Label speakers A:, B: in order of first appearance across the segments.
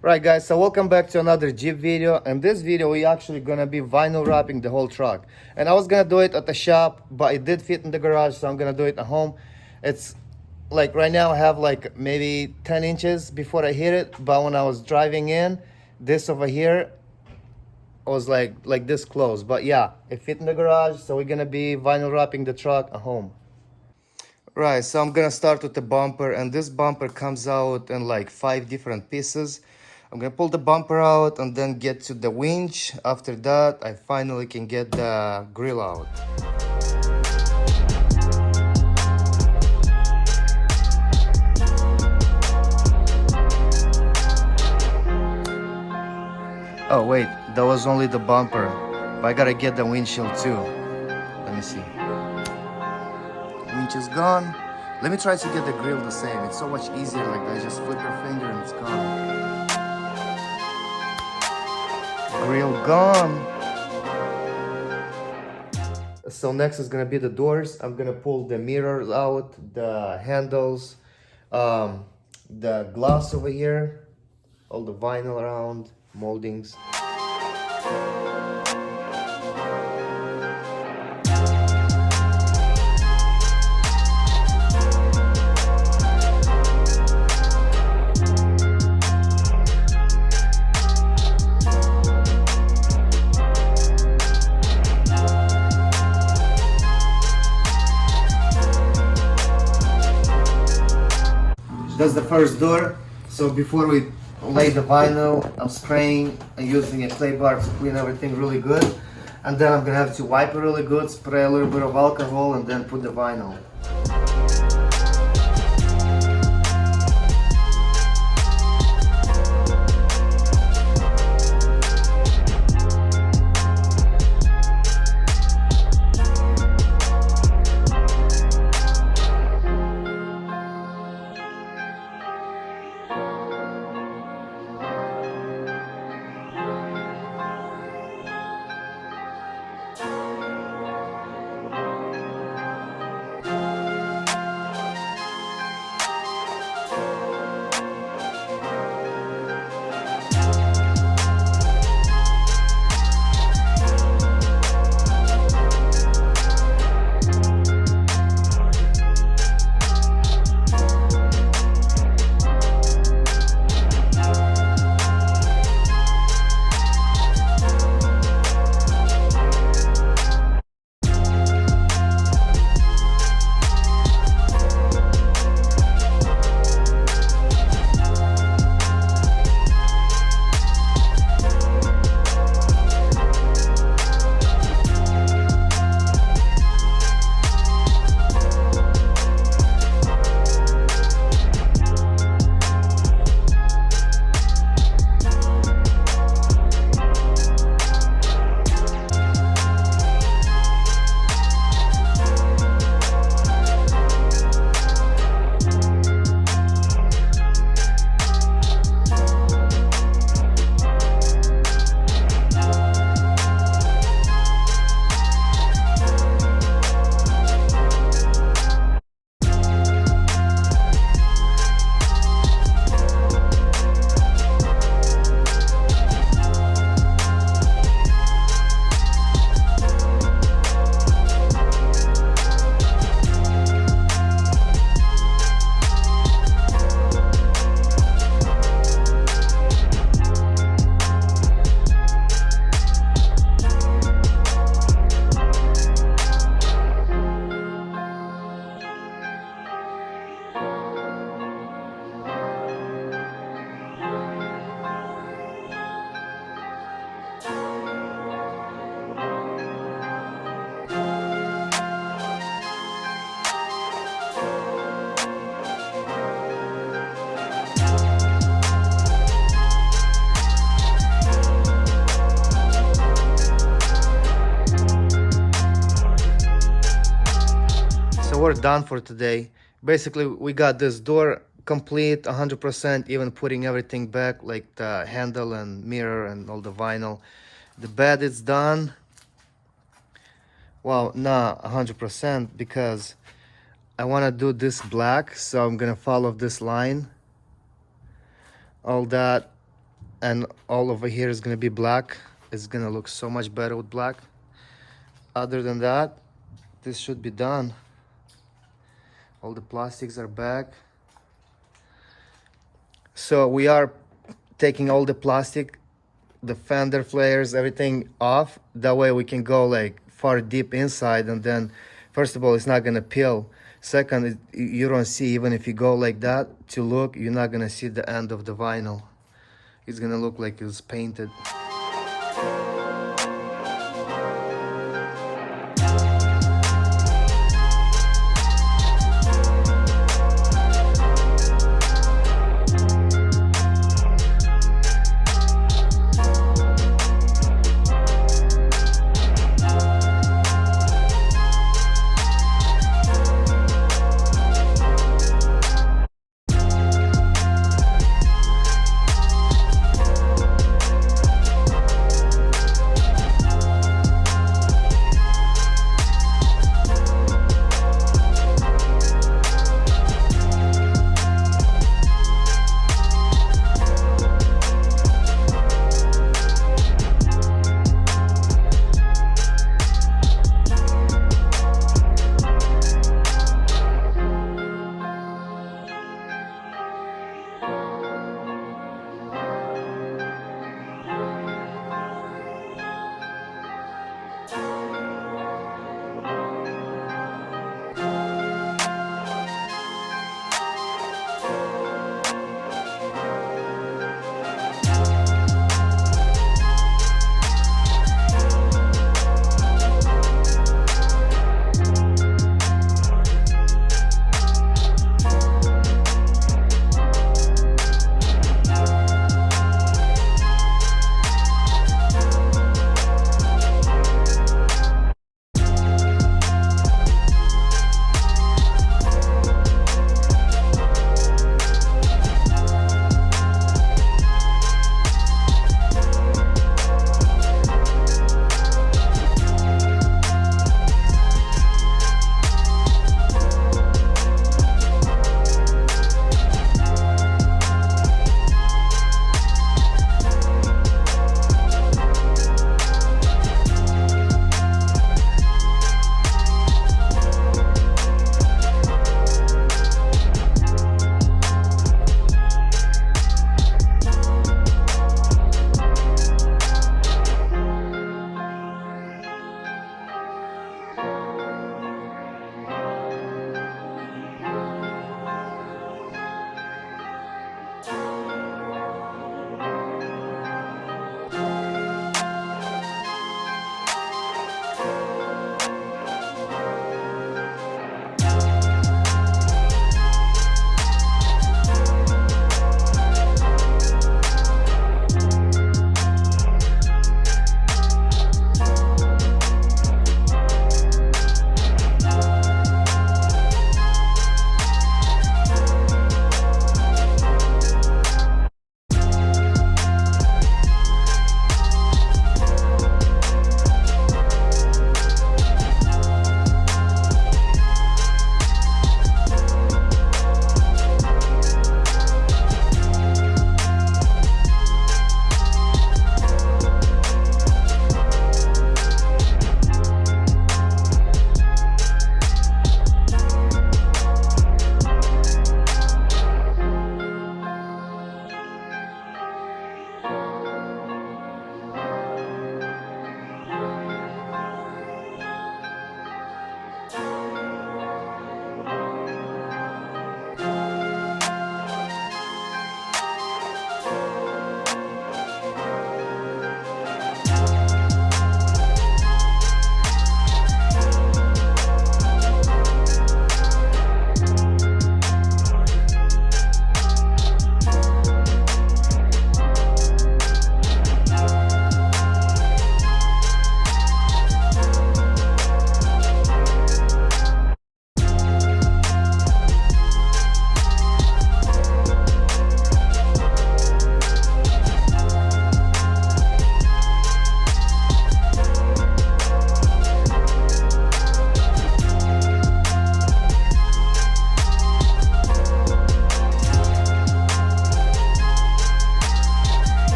A: Right guys, so welcome back to another Jeep video. In this video we actually gonna be vinyl wrapping the whole truck, and I was gonna do it at the shop, but it did fit in the garage, so I'm gonna do it at home. It's like right now I have like maybe 10 inches before I hit it, but when I was driving in, this over here was like this close. But yeah, it fit in the garage, so we're gonna be vinyl wrapping the truck at home. Right, so I'm gonna start with the bumper, and this bumper comes out in like 5 different pieces. I'm gonna pull the bumper out and then get to the winch. After that, I finally can get the grill out. Oh wait, that was only the bumper, but I gotta get the windshield too. Let me see. Winch is gone. Let me try to get the grill the same. It's so much easier like that. Just flip your finger and it's gone. Grill gone. So next is gonna be the doors. I'm gonna pull the mirrors out, the handles, the glass over here, all the vinyl around, moldings. That's the first door. So before we lay the vinyl, I'm spraying and using a clay bar to clean everything really good. And then I'm gonna have to wipe it really good, spray a little bit of alcohol, and then put the vinyl. So we're done for today. Basically, we got this door complete 100%, even putting everything back, like the handle and mirror and all the vinyl. The bed is done. Well, not 100% because I want to do this black, so I'm gonna follow this line. All that and all over here is gonna be black. It's gonna look so much better with black. Other than that, this should be done. All the plastics are back. So we are taking all the plastic, the fender flares, everything off. That way we can go like far deep inside, and then first of all, it's not gonna peel. Second, you don't see, even if you go like that to look, you're not gonna see the end of the vinyl. It's gonna look like it was painted.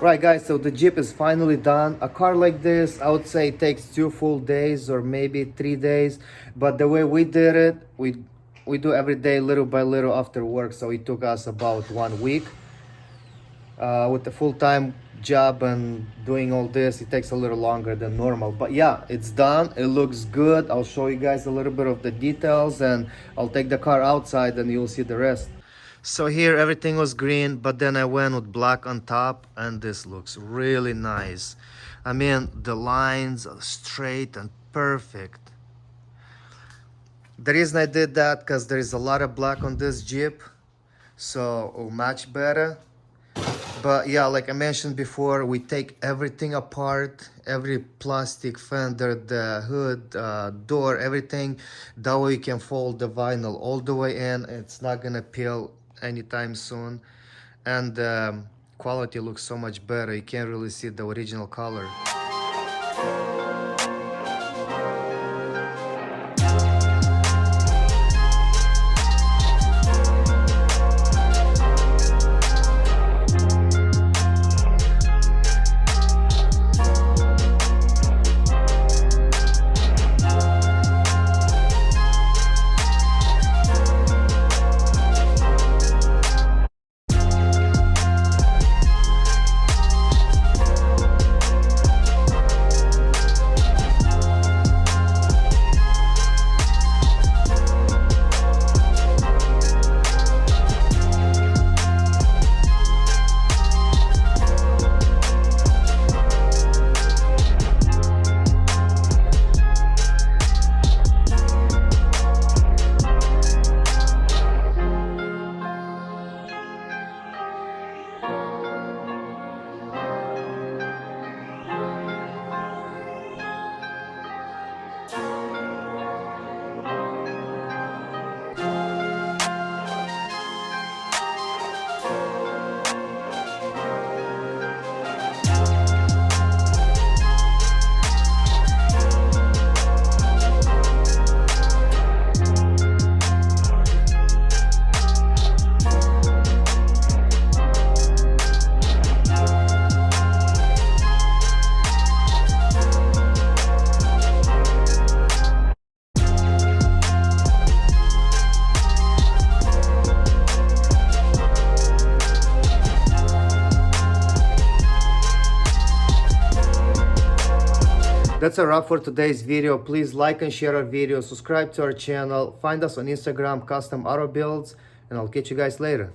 A: Right, guys, so the Jeep is finally done. A car like this, I would say it takes 2 full days or maybe 3 days. But the way we did it, we do every day little by little after work. So it took us about 1 week. With the full-time job and doing all this, it takes a little longer than normal. But yeah, it's done. It looks good. I'll show you guys a little bit of the details, and I'll take the car outside and you'll see the rest. So here everything was green, but then I went with black on top, and this looks really nice. I mean, the lines are straight and perfect. The reason I did that, because there is a lot of black on this Jeep, so it'll match better. But yeah, like I mentioned before, we take everything apart, every plastic fender, the hood, door, everything. That way you can fold the vinyl all the way in. It's not gonna peel anytime soon. And quality looks so much better. You can't really see the original color. That's a wrap for today's video. Please like and share our video, subscribe to our channel, find us on Instagram, Custom Auto Builds, and I'll catch you guys later.